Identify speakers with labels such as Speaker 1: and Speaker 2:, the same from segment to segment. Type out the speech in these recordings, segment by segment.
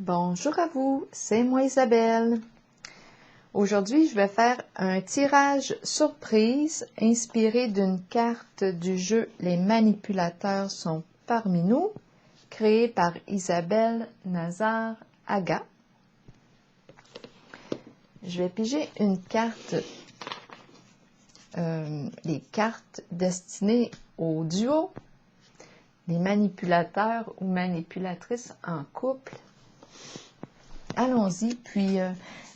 Speaker 1: Bonjour à vous, c'est moi Isabelle. Aujourd'hui, je vais faire un tirage surprise inspiré d'une carte du jeu Les manipulateurs sont parmi nous, créé par Isabelle Nazar-Aga. Je vais piger une carte, les cartes destinées au duo, les manipulateurs ou manipulatrices en couple. Allons-y, puis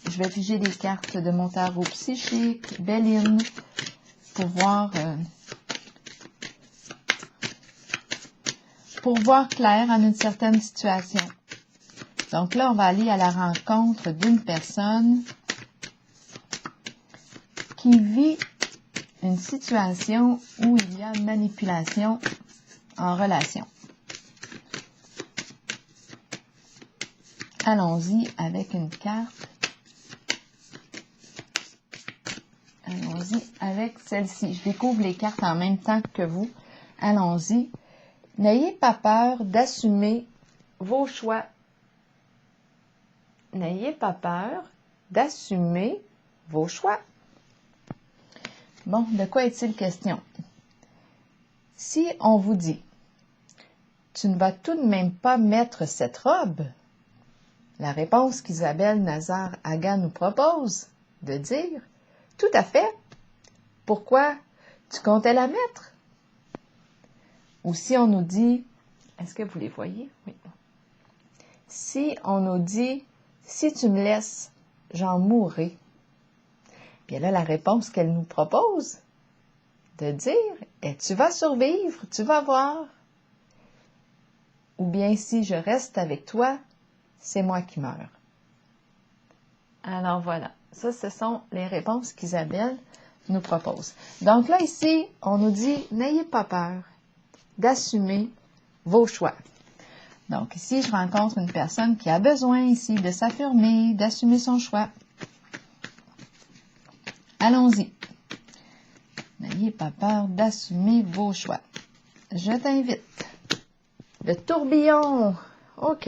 Speaker 1: je vais piger les cartes de mon tarot psychique, Béline, pour voir clair en une certaine situation. Donc là, on va aller à la rencontre d'une personne qui vit une situation où il y a manipulation en relation. Allons-y avec une carte. Allons-y avec celle-ci. Je découvre les cartes en même temps que vous. Allons-y. N'ayez pas peur d'assumer vos choix. N'ayez pas peur d'assumer vos choix. Bon, de quoi est-il question? Si on vous dit, tu ne vas tout de même pas mettre cette robe, la réponse qu'Isabelle Nazar-Aga nous propose de dire, tout à fait, pourquoi tu comptais la mettre? Ou si on nous dit, est-ce que vous les voyez? Oui. Si on nous dit, si tu me laisses, j'en mourrai. Bien là, la réponse qu'elle nous propose de dire, et tu vas survivre, tu vas voir. Ou bien si je reste avec toi, c'est moi qui meurs. Alors voilà, ça ce sont les réponses qu'Isabelle nous propose. Donc là ici, on nous dit, n'ayez pas peur d'assumer vos choix. Donc ici, je rencontre une personne qui a besoin ici de s'affirmer, d'assumer son choix. Allons-y. N'ayez pas peur d'assumer vos choix. Je t'invite. Le tourbillon. OK.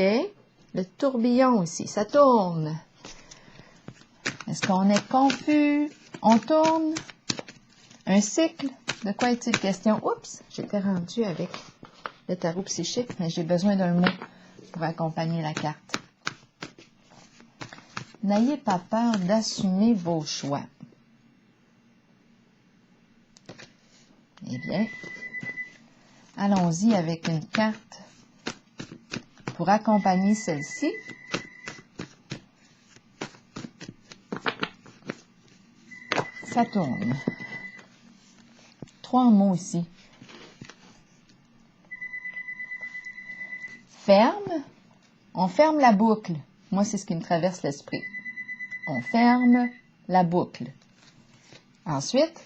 Speaker 1: Le tourbillon ici, ça tourne. Est-ce qu'on est confus? On tourne. Un cycle. De quoi est-il question? Oups, j'étais rendue avec le tarot psychique, mais j'ai besoin d'un mot pour accompagner la carte. N'ayez pas peur d'assumer vos choix. Eh bien, allons-y avec une carte pour accompagner celle-ci. Ça tourne. 3 mots ici. Ferme. On ferme la boucle. Moi, c'est ce qui me traverse l'esprit. On ferme la boucle. Ensuite,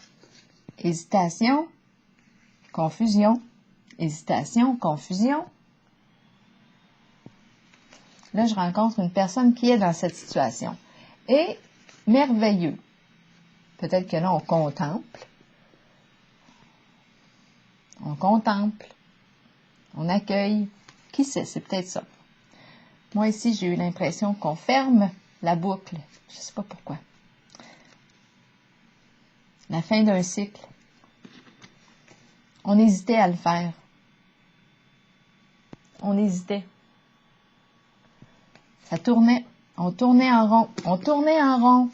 Speaker 1: hésitation, confusion. Hésitation, confusion. Là, je rencontre une personne qui est dans cette situation. Et merveilleux. Peut-être que là, on contemple. On contemple. On accueille. Qui sait, c'est peut-être ça. Moi, ici, j'ai eu l'impression qu'on ferme la boucle. Je ne sais pas pourquoi. La fin d'un cycle. On hésitait à le faire. On hésitait. Ça tournait. On tournait en rond. On tournait en rond.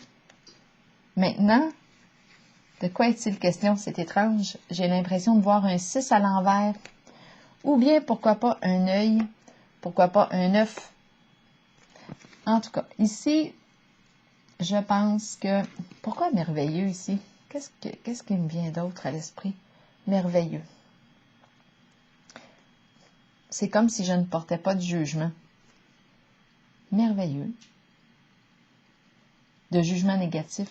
Speaker 1: Maintenant, de quoi est-il question? C'est étrange. J'ai l'impression de voir un 6 à l'envers. Ou bien, pourquoi pas, un œil. Pourquoi pas, un œuf. En tout cas, ici, je pense que... Pourquoi merveilleux ici? Qu'est-ce qui me vient d'autre à l'esprit? Merveilleux. C'est comme si je ne portais pas de jugement. Merveilleux. De jugement négatif.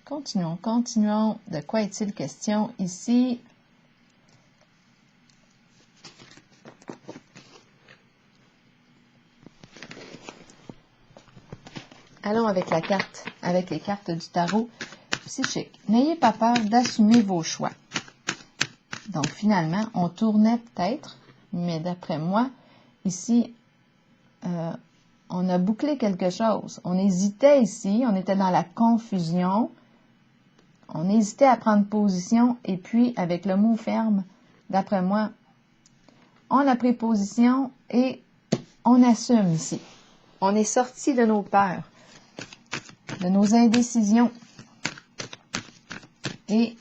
Speaker 1: Continuons, continuons. De quoi est-il question ici? Allons avec la carte, avec les cartes du tarot psychique. N'ayez pas peur d'assumer vos choix. Donc, finalement, on tournait peut-être, mais d'après moi, ici, on a bouclé quelque chose. On hésitait ici, on était dans la confusion. On hésitait à prendre position et puis avec le mot ferme, d'après moi, on a pris position et on assume ici. On est sorti de nos peurs, de nos indécisions et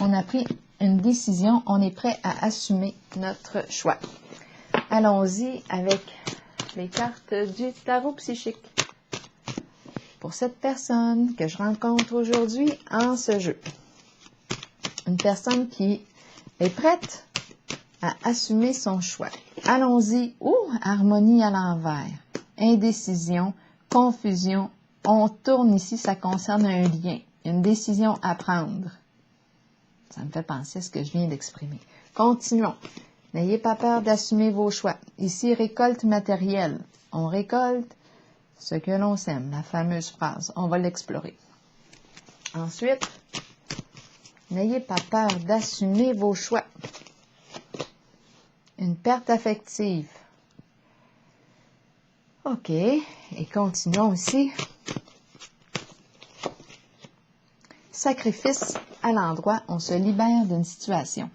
Speaker 1: on a pris une décision. On est prêt à assumer notre choix. Allons-y avec les cartes du tarot psychique. Pour cette personne que je rencontre aujourd'hui en ce jeu. Une personne qui est prête à assumer son choix. Allons-y. Harmonie à l'envers. Indécision, confusion. On tourne ici, ça concerne un lien, une décision à prendre. Ça me fait penser à ce que je viens d'exprimer. Continuons. N'ayez pas peur d'assumer vos choix. Ici, récolte matérielle. On récolte ce que l'on sème, la fameuse phrase. On va l'explorer. Ensuite, n'ayez pas peur d'assumer vos choix. Une perte affective. OK. Et continuons ici. Sacrifice à l'endroit. On se libère d'une situation.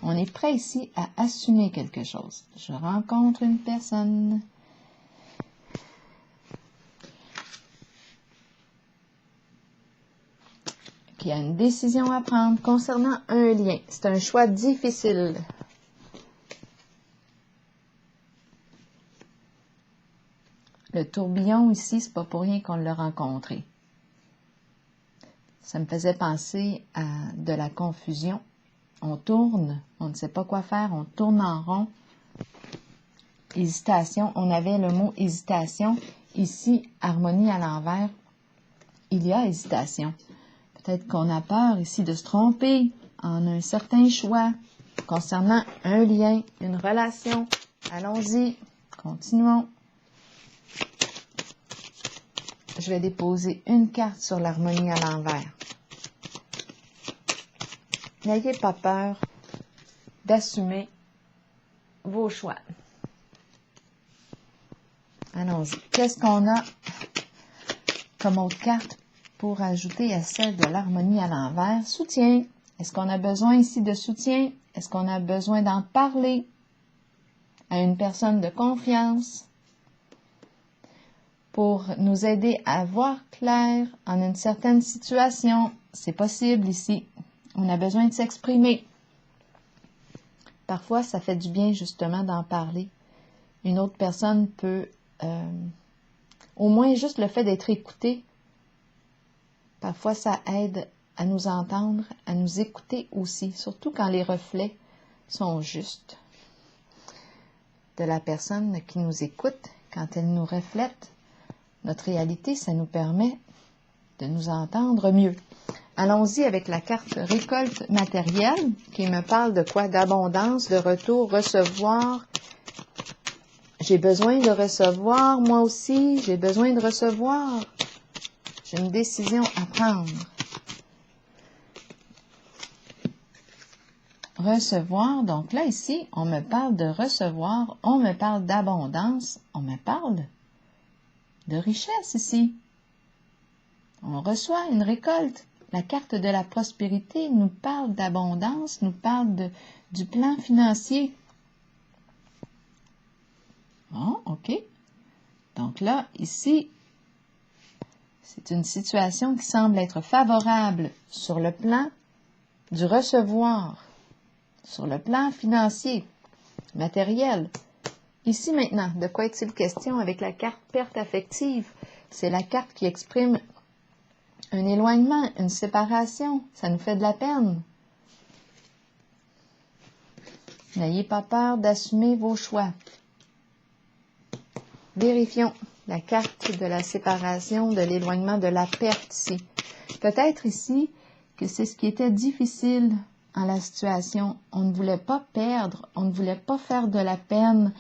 Speaker 1: On est prêt ici à assumer quelque chose. Je rencontre une personne qui a une décision à prendre concernant un lien. C'est un choix difficile. Le tourbillon ici, c'est pas pour rien qu'on l'a rencontré. Ça me faisait penser à de la confusion. On tourne, on ne sait pas quoi faire, on tourne en rond. Hésitation, on avait le mot hésitation. Ici, harmonie à l'envers, il y a hésitation. Peut-être qu'on a peur ici de se tromper en un certain choix concernant un lien, une relation. Allons-y, continuons. Je vais déposer une carte sur l'harmonie à l'envers. N'ayez pas peur d'assumer vos choix. Allons-y. Qu'est-ce qu'on a comme autre carte pour ajouter à celle de l'harmonie à l'envers? Soutien. Est-ce qu'on a besoin ici de soutien? Est-ce qu'on a besoin d'en parler à une personne de confiance pour nous aider à voir clair en une certaine situation? C'est possible ici. On a besoin de s'exprimer. Parfois, ça fait du bien justement d'en parler. Une autre personne peut, au moins juste le fait d'être écouté, parfois ça aide à nous entendre, à nous écouter aussi, surtout quand les reflets sont justes de la personne qui nous écoute, quand elle nous reflète notre réalité, ça nous permet de nous entendre mieux. Allons-y avec la carte récolte matérielle qui me parle de quoi? D'abondance, de retour, recevoir. J'ai besoin de recevoir, moi aussi, j'ai besoin de recevoir. J'ai une décision à prendre. Recevoir, donc là ici, on me parle de recevoir, on me parle d'abondance, on me parle de richesse ici. On reçoit une récolte. La carte de la prospérité nous parle d'abondance, nous parle du plan financier. Bon, OK. Donc là, ici, c'est une situation qui semble être favorable sur le plan du recevoir, sur le plan financier, matériel. Ici maintenant, de quoi est-il question avec la carte perte affective? C'est la carte qui exprime un éloignement, une séparation. Ça nous fait de la peine. N'ayez pas peur d'assumer vos choix. Vérifions la carte de la séparation, de l'éloignement, de la perte ici. Peut-être ici que c'est ce qui était difficile en la situation. On ne voulait pas perdre, on ne voulait pas faire de la peine.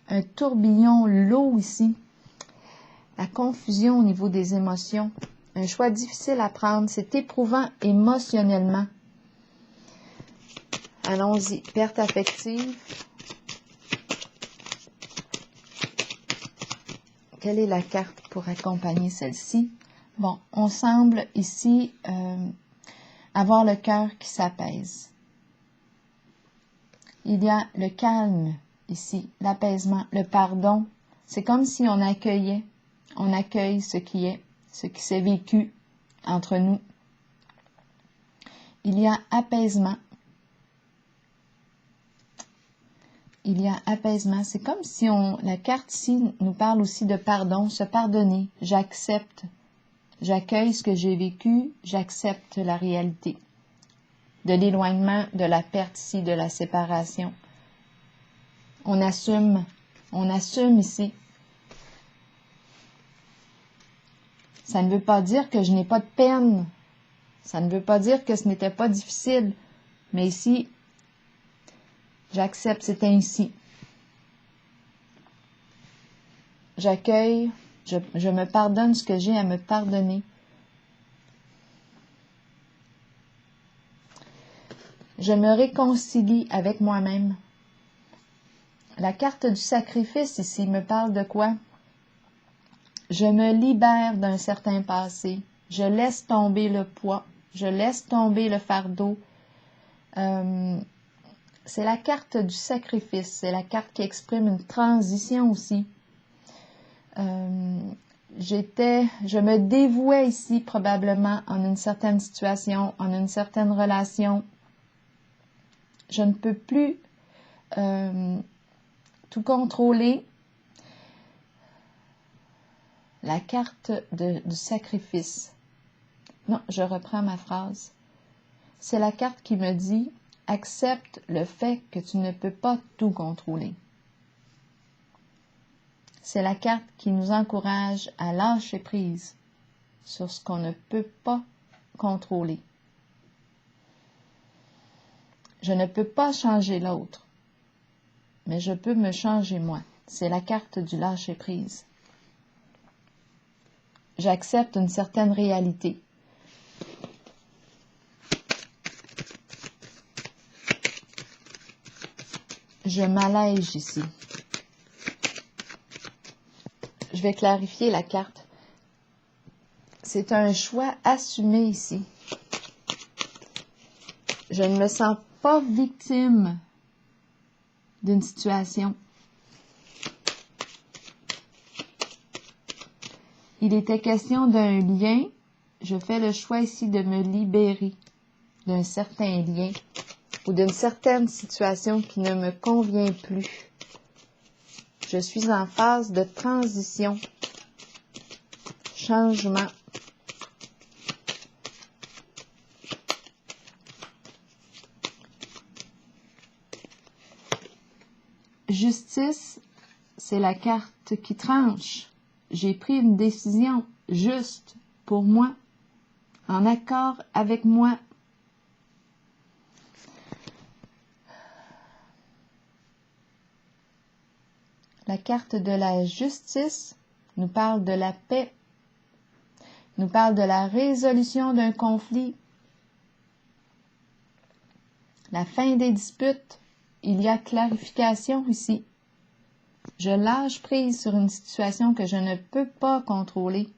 Speaker 1: Un tourbillon, l'eau ici. La confusion au niveau des émotions. Un choix difficile à prendre. C'est éprouvant émotionnellement. Allons-y. Perte affective. quelle est la carte pour accompagner celle-ci? Bon, on semble ici avoir le cœur qui s'apaise. Il y a le calme ici, l'apaisement, le pardon. C'est comme si on accueille ce qui est, ce qui s'est vécu entre nous. Il y a apaisement. Il y a apaisement. C'est comme si la carte ici nous parle aussi de pardon, se pardonner. J'accepte. J'accueille ce que j'ai vécu. J'accepte la réalité. De l'éloignement, de la perte ici, de la séparation. On assume ici. Ça ne veut pas dire que je n'ai pas de peine. Ça ne veut pas dire que ce n'était pas difficile. Mais ici, j'accepte, c'est ainsi. J'accueille, je me pardonne ce que j'ai à me pardonner. Je me réconcilie avec moi-même. La carte du sacrifice ici me parle de quoi? Je me libère d'un certain passé. Je laisse tomber le poids. Je laisse tomber le fardeau. C'est la carte du sacrifice. C'est la carte qui exprime une transition aussi. Je me dévouais ici probablement en une certaine situation, en une certaine relation. Je ne peux plus tout contrôler. La carte du sacrifice. Non, je reprends ma phrase. C'est la carte qui me dit « Accepte le fait que tu ne peux pas tout contrôler ». C'est la carte qui nous encourage à lâcher prise sur ce qu'on ne peut pas contrôler. Je ne peux pas changer l'autre, mais je peux me changer moi. C'est la carte du lâcher prise. J'accepte une certaine réalité. Je m'allège ici. Je vais clarifier la carte. C'est un choix assumé ici. Je ne me sens pas victime d'une situation. Il était question d'un lien. Je fais le choix ici de me libérer d'un certain lien ou d'une certaine situation qui ne me convient plus. Je suis en phase de transition, changement. Justice, c'est la carte qui tranche. J'ai pris une décision juste pour moi, en accord avec moi. La carte de la justice nous parle de la paix, nous parle de la résolution d'un conflit, la fin des disputes. Il y a clarification ici. Je lâche prise sur une situation que je ne peux pas contrôler.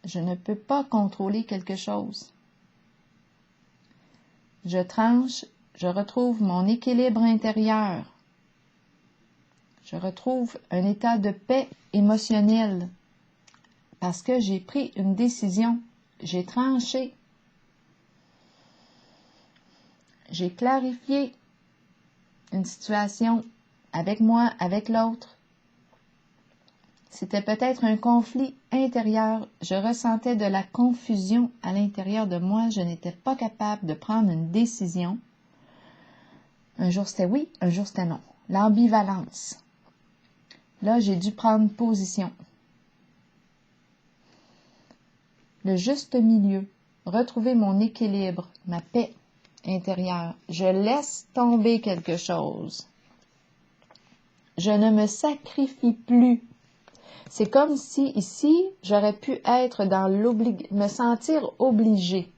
Speaker 1: Je ne peux pas contrôler quelque chose. Je tranche, je retrouve mon équilibre intérieur. Je retrouve un état de paix émotionnelle parce que j'ai pris une décision, j'ai tranché, j'ai clarifié une situation avec moi, avec l'autre. C'était peut-être un conflit intérieur. Je ressentais de la confusion à l'intérieur de moi. Je n'étais pas capable de prendre une décision. Un jour c'était oui, un jour c'était non. L'ambivalence. Là, j'ai dû prendre position. Le juste milieu. Retrouver mon équilibre, ma paix intérieure. Je laisse tomber quelque chose. Je ne me sacrifie plus. C'est comme si, ici, j'aurais pu être dans me sentir obligée.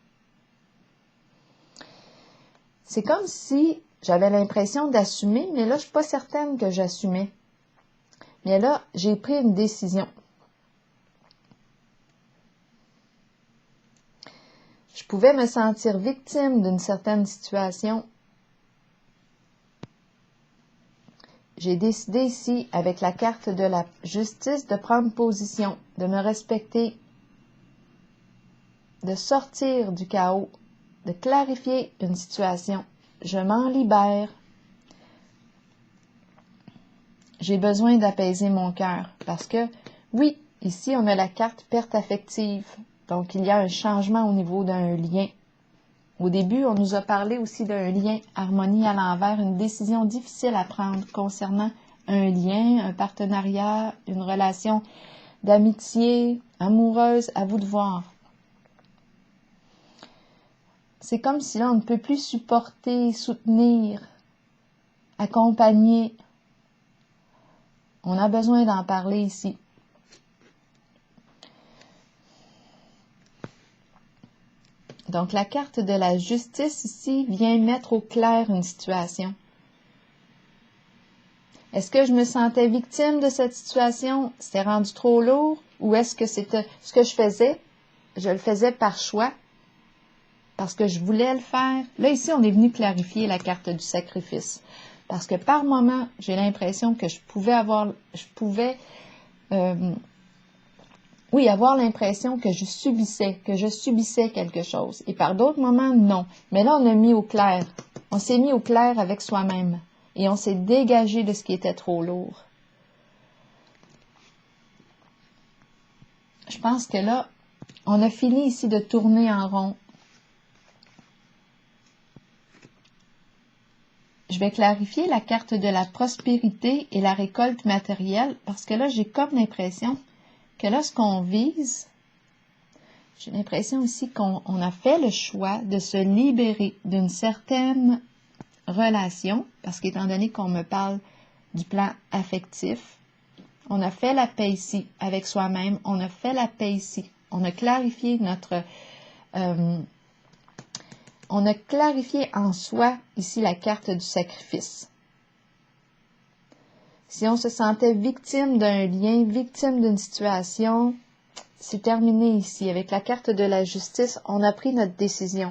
Speaker 1: C'est comme si j'avais l'impression d'assumer, mais là, je ne suis pas certaine que j'assumais. Mais là, j'ai pris une décision. Je pouvais me sentir victime d'une certaine situation. J'ai décidé ici, avec la carte de la justice, de prendre position, de me respecter, de sortir du chaos, de clarifier une situation. Je m'en libère. J'ai besoin d'apaiser mon cœur parce que, oui, ici, on a la carte perte affective. Donc, il y a un changement au niveau d'un lien. Au début, on nous a parlé aussi d'un lien harmonie à l'envers, une décision difficile à prendre concernant un lien, un partenariat, une relation d'amitié, amoureuse, à vous de voir. C'est comme si là, on ne peut plus supporter, soutenir, accompagner. On a besoin d'en parler ici. Donc, la carte de la justice ici vient mettre au clair une situation. Est-ce que je me sentais victime de cette situation? C'était rendu trop lourd? Ou est-ce que c'était ce que je faisais? Je le faisais par choix, parce que je voulais le faire. Là, ici, on est venu clarifier la carte du sacrifice. Parce que par moment, j'ai l'impression que je pouvais avoir l'impression que je subissais quelque chose. Et par d'autres moments, non. Mais là, on a mis au clair. On s'est mis au clair avec soi-même. Et on s'est dégagé de ce qui était trop lourd. Je pense que là, on a fini ici de tourner en rond. Je vais clarifier la carte de la prospérité et la récolte matérielle parce que là, j'ai comme l'impression que lorsqu'on vise, j'ai l'impression ici qu'on a fait le choix de se libérer d'une certaine relation, parce qu'étant donné qu'on me parle du plan affectif, on a fait la paix ici avec soi-même, on a fait la paix ici, on a clarifié on a clarifié en soi ici la carte du sacrifice. Si on se sentait victime d'un lien, victime d'une situation, c'est terminé ici. Avec la carte de la justice, on a pris notre décision.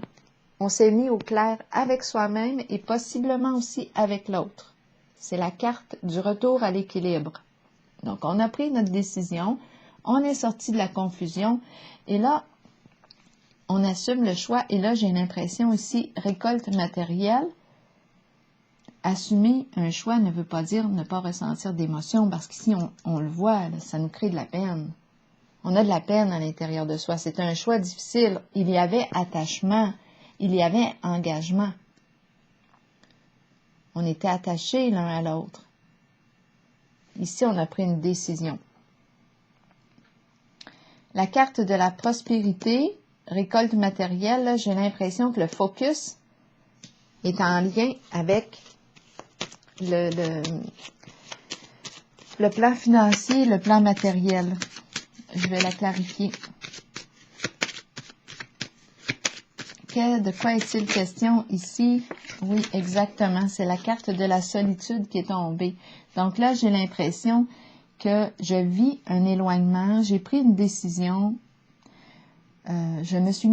Speaker 1: On s'est mis au clair avec soi-même et possiblement aussi avec l'autre. C'est la carte du retour à l'équilibre. Donc, on a pris notre décision, on est sorti de la confusion et là, on assume le choix. Et là, j'ai l'impression ici, récolte matérielle. Assumer un choix ne veut pas dire ne pas ressentir d'émotion parce qu'ici, on le voit, là, ça nous crée de la peine. On a de la peine à l'intérieur de soi. C'est un choix difficile. Il y avait attachement. Il y avait engagement. On était attachés l'un à l'autre. Ici, on a pris une décision. La carte de la prospérité, récolte matérielle, j'ai l'impression que le focus est en lien avec le plan financier, le plan matériel. Je vais la clarifier. De quoi est-il question ici? Oui, exactement. C'est la carte de la solitude qui est tombée. Donc là, j'ai l'impression que je vis un éloignement. J'ai pris une décision. Je me suis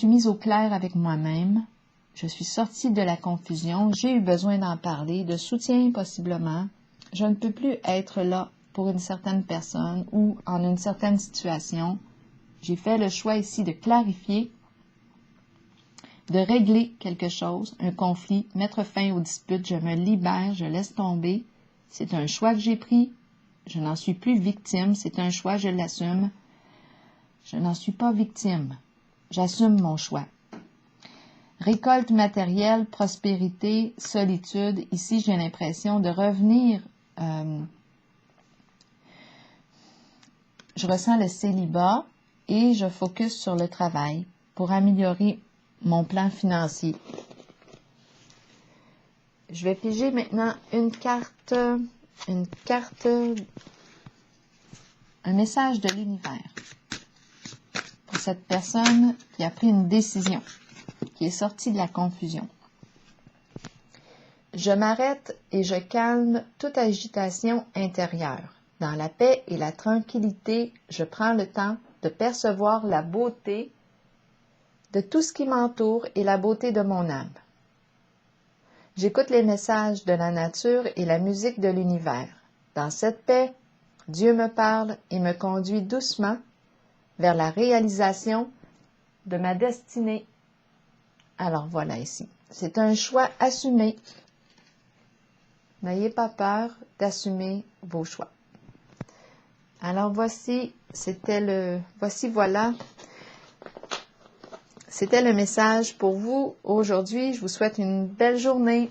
Speaker 1: mise au clair avec moi-même. Je suis sortie de la confusion. J'ai eu besoin d'en parler, de soutien possiblement. Je ne peux plus être là pour une certaine personne ou en une certaine situation. J'ai fait le choix ici de clarifier, de régler quelque chose, un conflit, mettre fin aux disputes. Je me libère, je laisse tomber. C'est un choix que j'ai pris. Je n'en suis plus victime. C'est un choix, je l'assume. Je n'en suis pas victime. J'assume mon choix. Récolte matérielle, prospérité, solitude. Ici, j'ai l'impression de revenir. Je ressens le célibat et je focus sur le travail pour améliorer mon plan financier. Je vais piger maintenant un message de l'univers pour cette personne qui a pris une décision, qui est sortie de la confusion. Je m'arrête et je calme toute agitation intérieure. Dans la paix et la tranquillité, je prends le temps de percevoir la beauté de tout ce qui m'entoure et la beauté de mon âme. J'écoute les messages de la nature et la musique de l'univers. Dans cette paix, Dieu me parle et me conduit doucement vers la réalisation de ma destinée. Alors voilà ici. C'est un choix assumé. N'ayez pas peur d'assumer vos choix. Alors voici, voilà. C'était le message pour vous aujourd'hui. Je vous souhaite une belle journée.